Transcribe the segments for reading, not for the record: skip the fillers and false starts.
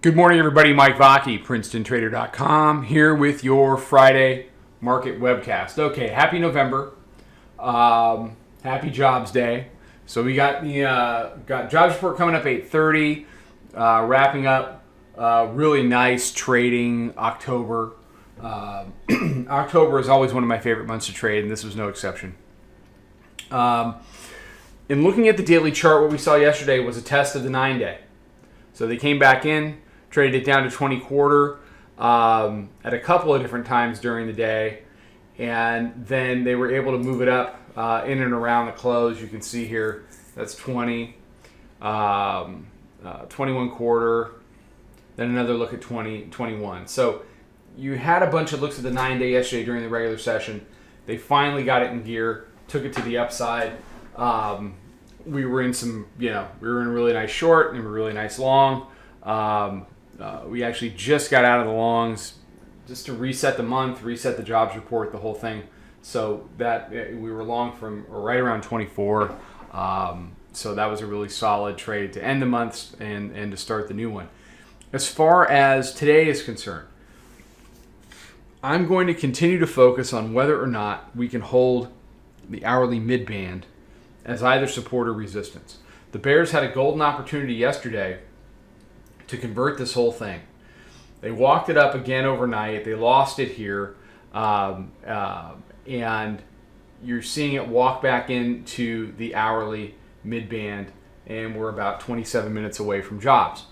Good morning, everybody. Mike Vacchi, Princetontrader.com, here with your Friday market webcast. Okay, happy November. Happy Jobs Day. So we got the jobs report coming up 8:30, wrapping up really nice trading October. October is always one of my favorite months to trade, and this was no exception. In looking at the daily chart, what we saw yesterday was a test of the 9-day. So they came back in, traded it down to 20 quarter at a couple of different times during the day, and then they were able to move it up in and around the close. You can see here that's 20, 21 quarter, then another look at 20, 21. So you had a bunch of looks at the 9-day yesterday during the regular session. They finally got it in gear, took it to the upside. We were in a really nice short and a really nice long. We actually just got out of the longs just to reset the month, reset the jobs report, the whole thing. So that we were long from right around 24. So that was a really solid trade to end the month and to start the new one. As far as today is concerned, I'm going to continue to focus on whether or not we can hold the hourly mid-band as either support or resistance. The bears had a golden opportunity yesterday to convert this whole thing. They walked it up again overnight. They lost it here. And you're seeing it walk back into the hourly mid-band, and we're about 27 minutes away from jobs.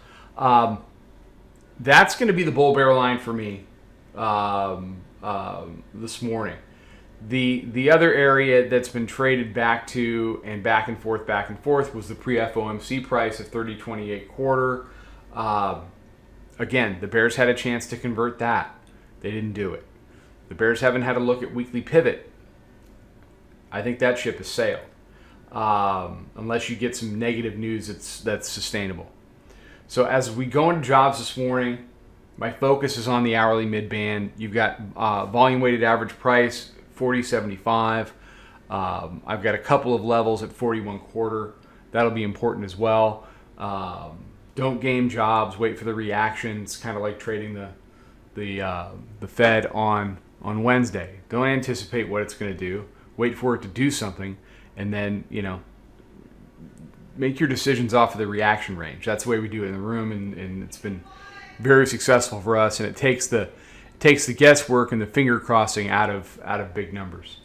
That's going to be the bull bear line for me this morning. The other area that's been traded back to and back and forth was the pre-FOMC price of 30.28 quarter. Again, the bears had a chance to convert that. They didn't do it. The bears haven't had a look at weekly pivot. I think that ship has sailed. Unless you get some negative news that's sustainable. So as we go into jobs this morning, my focus is on the hourly mid-band. You've got volume weighted average price, 40.75. I've got a couple of levels at 41 quarter. That'll be important as well. Don't game jobs. Wait for the reactions. Kind of like trading the Fed on Wednesday. Don't anticipate what it's going to do. Wait for it to do something, and then make your decisions off of the reaction range. That's the way we do it in the room, and it's been very successful for us. And it takes the guesswork and the finger crossing out of big numbers.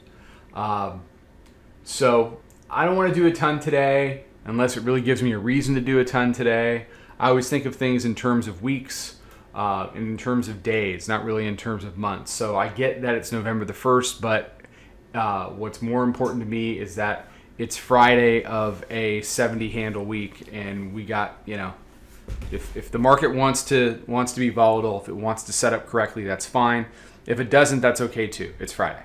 So I don't want to do a ton today unless it really gives me a reason to do a ton today. I always think of things in terms of weeks and in terms of days, not really in terms of months. So I get that it's November the 1st, but what's more important to me is that it's Friday of a 70 handle week, and we got, if the market wants to be volatile, if it wants to set up correctly, that's fine. If it doesn't, that's okay too. It's Friday.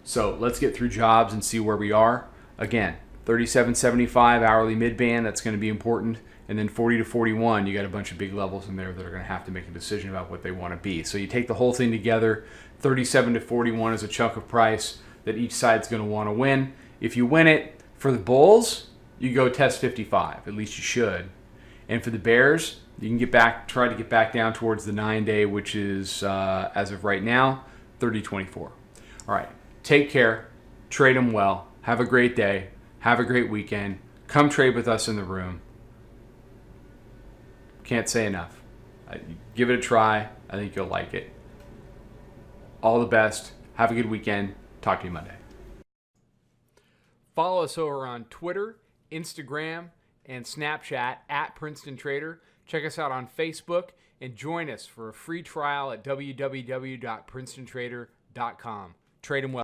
So let's get through jobs and see where we are. Again, 37.75 hourly mid-band, that's going to be important. And then 40 to 41, you got a bunch of big levels in there that are going to have to make a decision about what they want to be. So you take the whole thing together, 37 to 41 is a chunk of price that each side's going to want to win. If you win it for the bulls, you go test 55. At least you should. And for the bears, you can try to get back down towards the 9-day, which is, as of right now, 30.24. All right. Take care. Trade them well. Have a great day. Have a great weekend. Come trade with us in the room. Can't say enough. Give it a try. I think you'll like it. All the best. Have a good weekend. Talk to you Monday. Follow us over on Twitter, Instagram, and Snapchat at Princeton Trader. Check us out on Facebook and join us for a free trial at www.princetontrader.com. Trade them well.